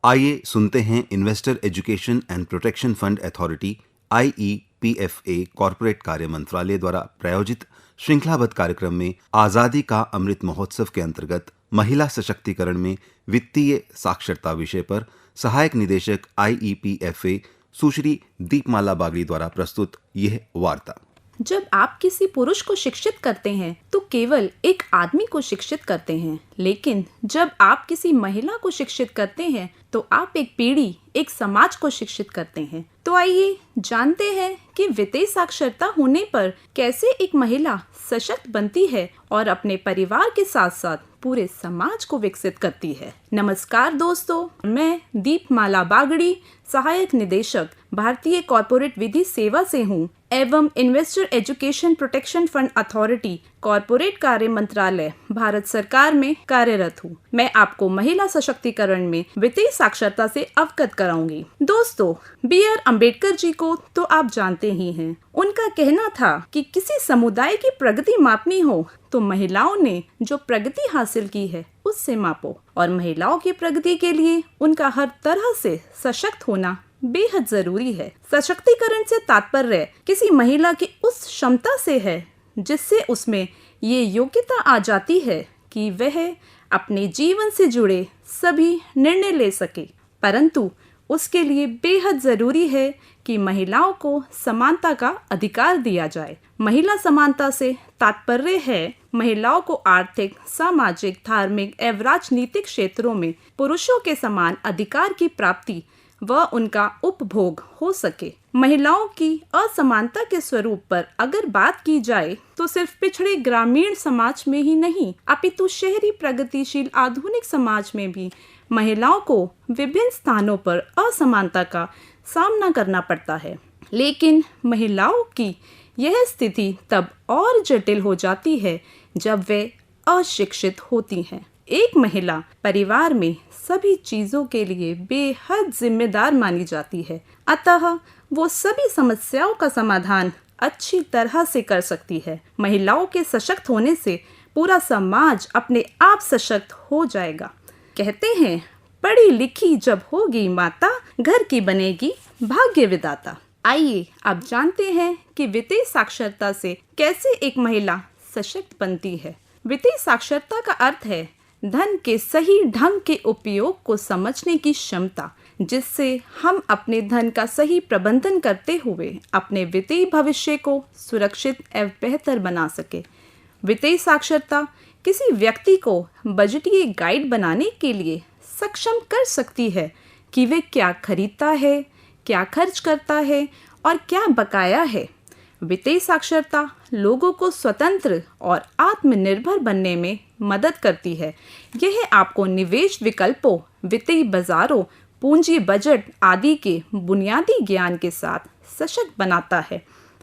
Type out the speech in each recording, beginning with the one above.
आइए सुनते हैं investor education and protection fund authority IEPFA corporate कार्य मंत्रालय द्वारा प्रायोजित श्रृंखलाबद्ध कार्यक्रम में आजादी का अमृत महोत्सव के अंतर्गत महिला सशक्तिकरण में वित्तीय साक्षरता विषय पर सहायक निदेशक IEPFA सुश्री दीपमाला बागड़ी द्वारा प्रस्तुत यह वार्ता। जब आप किसी पुरुष को शिक्षित करते हैं तो केवल एक आदमी को शिक्षित करते हैं, लेकिन जब आप किसी महिला को शिक्षित करते हैं तो आप एक पीढ़ी, एक समाज को शिक्षित करते हैं। तो आइए जानते हैं कि वित्तीय साक्षरता होने पर कैसे एक महिला सशक्त बनती है और अपने परिवार के साथ साथ पूरे समाज को विकसित करती है। नमस्कार दोस्तों, मैं दीपमाला बागड़ी, सहायक निदेशक भारतीय कॉर्पोरेट विधि सेवा से हूँ एवं investor education protection fund authority corporate कार्य मंत्रालय भारत सरकार में कार्यरत हूँ। मैं आपको महिला सशक्तिकरण में वित्तीय साक्षरता से अवगत कराऊंगी। दोस्तों, B.R. अम्बेडकर जी को तो आप जानते ही हैं। उनका कहना था कि किसी समुदाय की प्रगति मापनी हो तो महिलाओं ने जो प्रगति हासिल की है उससे मापो, और महिलाओं की प्रगति के लिए उनका हर तरह से सशक्त होना बेहद जरूरी है। सशक्तिकरण से तात्पर्य किसी महिला की उस क्षमता से है जिससे उसमें ये योग्यता आ जाती है कि वह अपने जीवन से जुड़े सभी निर्णय ले सके, परंतु उसके लिए बेहद जरूरी है कि महिलाओं को समानता का अधिकार दिया जाए। महिला समानता से तात्पर्य है महिलाओं को आर्थिक, सामाजिक, धार्मिक एवं राजनीतिक क्षेत्रों में पुरुषों के समान अधिकार की प्राप्ति व उनका उपभोग हो सके। महिलाओं की असमानता के स्वरूप पर अगर बात की जाए तो सिर्फ पिछड़े ग्रामीण समाज में ही नहीं, अपितु शहरी प्रगतिशील आधुनिक समाज में भी महिलाओं को विभिन्न स्थानों पर असमानता का सामना करना पड़ता है। लेकिन महिलाओं की यह स्थिति तब और जटिल हो जाती है जब वे अशिक्षित होती हैं। एक महिला परिवार में सभी चीजों के लिए बेहद जिम्मेदार मानी जाती है, अतः वो सभी समस्याओं का समाधान अच्छी तरह से कर सकती है। महिलाओं के सशक्त होने से पूरा समाज अपने आप सशक्त हो जाएगा। कहते हैं, पढ़ी लिखी जब होगी माता, घर की बनेगी भाग्य विधाता। आइए अब जानते हैं कि वित्तीय साक्षरता से कैसे एक महिला सशक्त बनती है। वित्तीय साक्षरता का अर्थ है धन के सही ढंग के उपयोग को समझने की क्षमता, जिससे हम अपने धन का सही प्रबंधन करते हुए अपने वित्तीय भविष्य को सुरक्षित एवं बेहतर बना सके। वित्तीय साक्षरता किसी व्यक्ति को बजटीय गाइड बनाने के लिए सक्षम कर सकती है कि वे क्या खरीदता है, क्या खर्च करता है और क्या बकाया है। वित्तीय साक्षरता लोगों को स्वतंत्र और आत्मनिर्भर बनने में मदद करती है। यह आपको निवेश विकल्पों, वित्तीय बाजारों, पूंजी बजट आदि के बुनियादी ज्ञान के साथ सशक्त बनाता है।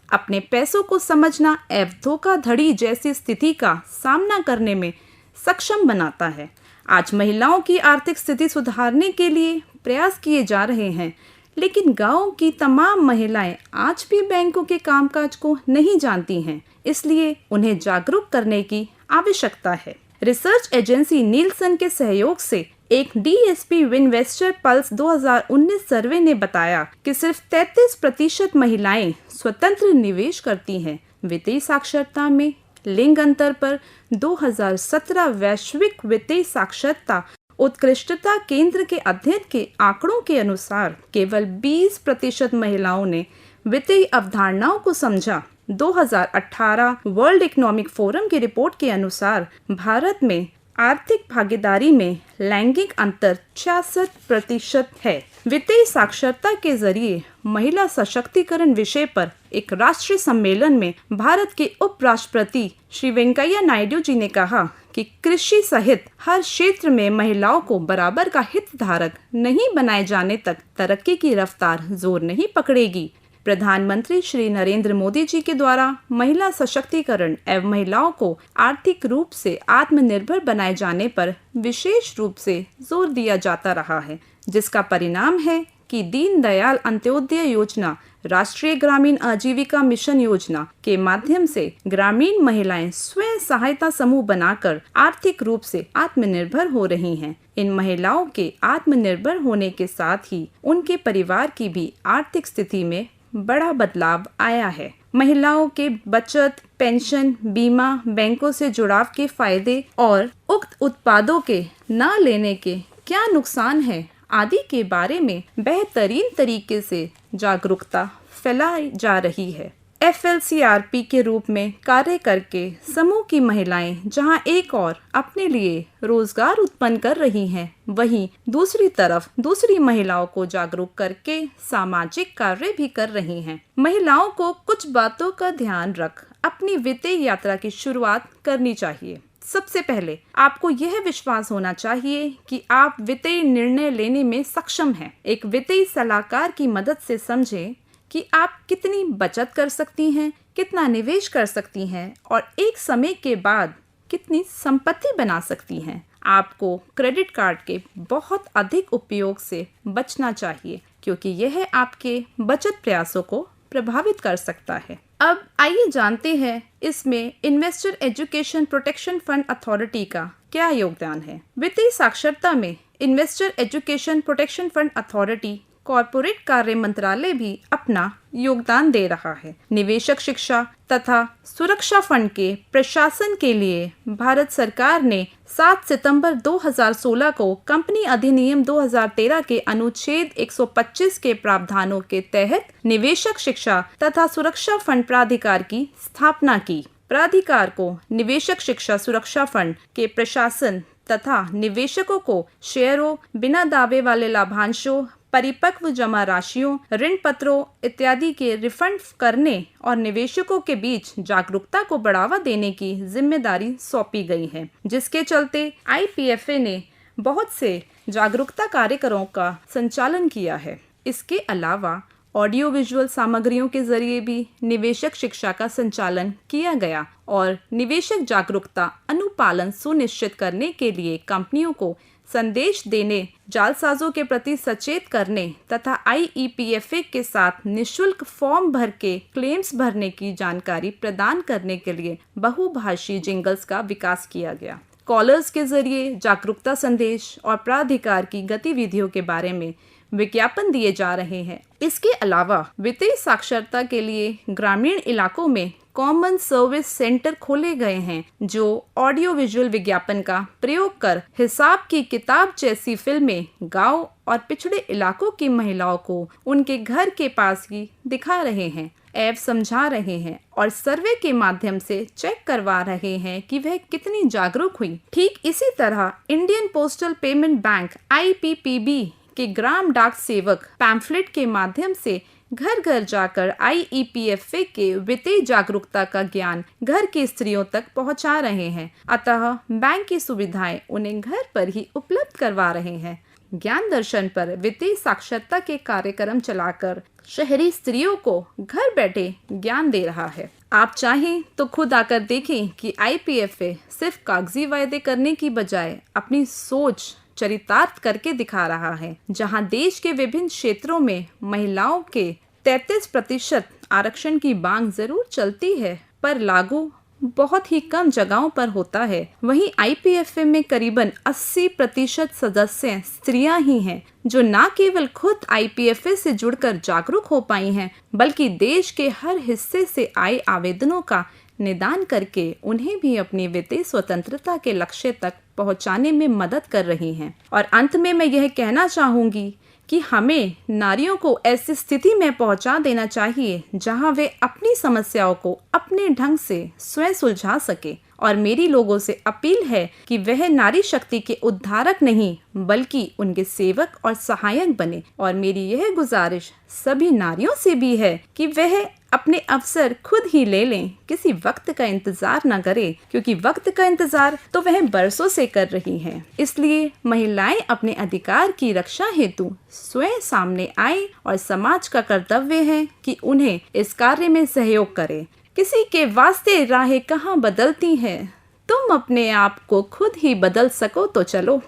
अपने पैसों को समझना एवं धोखाधड़ी जैसी स्थिति का सामना करने में सक्षम बनाता है। आज महिलाओं की आर्थिक स्थिति सुधारने के लिए प्रयास किए जा रहे हैं, लेकिन गांव की तमाम महिलाएं आज भी बैंकों के कामकाज को नहीं जानती हैं, इसलिए उन्हें जागरूक करने की आवश्यकता है। रिसर्च एजेंसी नीलसन के सहयोग से एक DSP विनवेस्टर पल्स 2019 सर्वे ने बताया कि सिर्फ 33% महिलाएं स्वतंत्र निवेश करती हैं। वित्तीय साक्षरता में लिंग अंतर पर 2017 वैश्विक वित्तीय साक्षरता उत्कृष्टता केंद्र के अध्ययन के आंकड़ों के अनुसार केवल 20% महिलाओं ने वित्तीय अवधारणाओं को समझा। 2018 वर्ल्ड इकोनॉमिक फोरम की रिपोर्ट के अनुसार भारत में आर्थिक भागीदारी में लैंगिक अंतर 66% है। वित्तीय साक्षरता के जरिए महिला सशक्तिकरण विषय पर एक राष्ट्रीय सम्मेलन में भारत के उपराष्ट्रपति श्री वेंकैया नायडू जी ने कहा कि कृषि सहित हर क्षेत्र में महिलाओं को बराबर का हितधारक नहीं बनाए जाने तक तरक्की की रफ्तार जोर नहीं पकड़ेगी। प्रधानमंत्री श्री नरेंद्र मोदी जी के द्वारा महिला सशक्तिकरण एवं महिलाओं को आर्थिक रूप से आत्मनिर्भर बनाए जाने पर विशेष रूप से जोर दिया जाता रहा है, जिसका परिणाम है कि दीनदयाल अंत्योदय योजना, राष्ट्रीय ग्रामीण आजीविका मिशन योजना के माध्यम से ग्रामीण महिलाएं स्वयं सहायता समूह बनाकर आर्थिक रूप से आत्मनिर्भर हो रही हैं। इन महिलाओं के आत्मनिर्भर होने के साथ ही उनके परिवार की भी आर्थिक स्थिति में बड़ा बदलाव आया है। महिलाओं के बचत, पेंशन, बीमा, बैंकों से जुड़ाव के फायदे और उक्त उत्पादों के न लेने के क्या नुकसान है आदि के बारे में बेहतरीन तरीके से जागरूकता फैलाई जा रही है। FLCRP के रूप में कार्य करके समूह की महिलाएं जहां एक और अपने लिए रोजगार उत्पन्न कर रही हैं, वहीं दूसरी तरफ दूसरी महिलाओं को जागरूक करके सामाजिक कार्य भी कर रही हैं। महिलाओं को कुछ बातों का ध्यान रख अपनी वित्तीय यात्रा की शुरुआत करनी चाहिए। सबसे पहले आपको यह विश्वास होना चाहिए कि आप वित्तीय निर्णय लेने में सक्षम हैं। एक वित्तीय सलाहकार की मदद से समझें कि आप कितनी बचत कर सकती हैं, कितना निवेश कर सकती हैं और एक समय के बाद कितनी संपत्ति बना सकती हैं। आपको क्रेडिट कार्ड के बहुत अधिक उपयोग से बचना चाहिए क्योंकि यह आपके बचत प्रयासों को प्रभावित कर सकता है। अब आइए जानते हैं इसमें investor education protection fund authority का क्या योगदान है। वित्तीय साक्षरता में investor education protection fund authority corporate कार्य मंत्रालय भी अपना योगदान दे रहा है। निवेशक शिक्षा तथा सुरक्षा फंड के प्रशासन के लिए भारत सरकार ने 7 सितंबर 2016 को कंपनी अधिनियम 2013 के अनुच्छेद 125 के प्रावधानों के तहत निवेशक शिक्षा तथा सुरक्षा फंड प्राधिकार की स्थापना की। प्राधिकार को निवेशक शिक्षा सुरक्षा फंड के प्रशासन तथा निवेशकों को शेयरों, बिना दावे वाले लाभांशों, परिपक्व जमा राशियों, ऋण पत्रों इत्यादि के रिफंड करने और निवेशकों के बीच जागरूकता को बढ़ावा देने की जिम्मेदारी सौंपी गई है, जिसके चलते IPFA ने बहुत से जागरूकता कार्यक्रमों का संचालन किया है। इसके अलावा ऑडियो विजुअल सामग्रियों के जरिए भी निवेशक शिक्षा का संचालन किया गया और निवेशक जागरूकता अनुपालन सुनिश्चित करने के लिए कंपनियों को संदेश देने, जालसाजों के प्रति सचेत करने तथा IEPFA के साथ निशुल्क फॉर्म भर के क्लेम्स भरने की जानकारी प्रदान करने के लिए बहुभाषी जिंगल्स का विकास किया गया। कॉलर्स के जरिए जागरूकता संदेश और प्राधिकार की गतिविधियों के बारे में विज्ञापन दिए जा रहे हैं। इसके अलावा वित्तीय साक्षरता के लिए ग्रामीण इलाकों में कॉमन सर्विस सेंटर खोले गए हैं, जो ऑडियो विजुअल विज्ञापन का प्रयोग कर हिसाब की किताब जैसी फिल्में गांव और पिछड़े इलाकों की महिलाओं को उनके घर के पास ही दिखा रहे हैं, ऐप समझा रहे हैं और सर्वे के माध्यम से चेक करवा रहे हैं कि वह कितनी जागरूक हुई। ठीक इसी तरह Indian postal payment bank IPPB के ग्राम डाक सेवक पैम्फलेट के माध्यम से घर घर जाकर IEPFA के वित्तीय जागरूकता का ज्ञान घर की स्त्रियों तक पहुंचा रहे हैं। अतः बैंक की सुविधाएं उन्हें घर पर ही उपलब्ध करवा रहे हैं। ज्ञान दर्शन पर वित्तीय साक्षरता के कार्यक्रम चलाकर शहरी स्त्रियों को घर बैठे ज्ञान दे रहा है। आप चाहें तो खुद आकर देखें कि IPFA सिर्फ कागजी वायदे करने की बजाय अपनी सोच चरितार्थ करके दिखा रहा है। जहां देश के विभिन्न क्षेत्रों में महिलाओं के 33% आरक्षण की मांग जरूर चलती है, पर लागू बहुत ही कम जगहों पर होता है। वहीं IPFA में करीबन 80% सदस्य स्त्रियां ही हैं, जो न केवल खुद IPFA से जुड़कर जागरूक हो पाई हैं, बल्कि देश के हर हिस्से से आए आवेदनों का निदान करके उन्हें भी अपनी वित्तीय स्वतंत्रता के लक्ष्य तक पहुंचाने में मदद कर रही हैं। और अंत में मैं यह कहना चाहूंगी कि हमें नारियों को ऐसी स्थिति में पहुंचा देना चाहिए जहां वे अपनी समस्याओं को अपने ढंग से स्वयं सुलझा सके। और मेरी लोगों से अपील है कि वह नारी शक्ति के उद्धारक नहीं बल्कि उनके सेवक और सहायक बने। और मेरी यह गुजारिश सभी नारियों से भी है कि वह अपने अवसर खुद ही ले लें, किसी वक्त का इंतजार न करें, क्योंकि वक्त का इंतजार तो वह बरसों से कर रही हैं। इसलिए महिलाएं अपने अधिकार की रक्षा हेतु स्वयं सामने आए और समाज का कर्तव्य है कि उन्हें इस कार्य में सहयोग करें। किसी के वास्ते राहें कहाँ बदलती हैं, तुम अपने आप को खुद ही बदल सको तो चलो।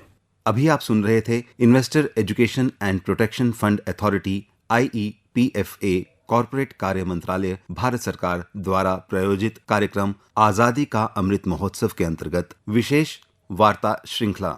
अभी आप सुन रहे थे investor education and protection fund authority IEPFA corporate कार्य मंत्रालय भारत सरकार द्वारा प्रायोजित कार्यक्रम आजादी का अमृत महोत्सव के अंतर्गत विशेष वार्ता श्रृंखला।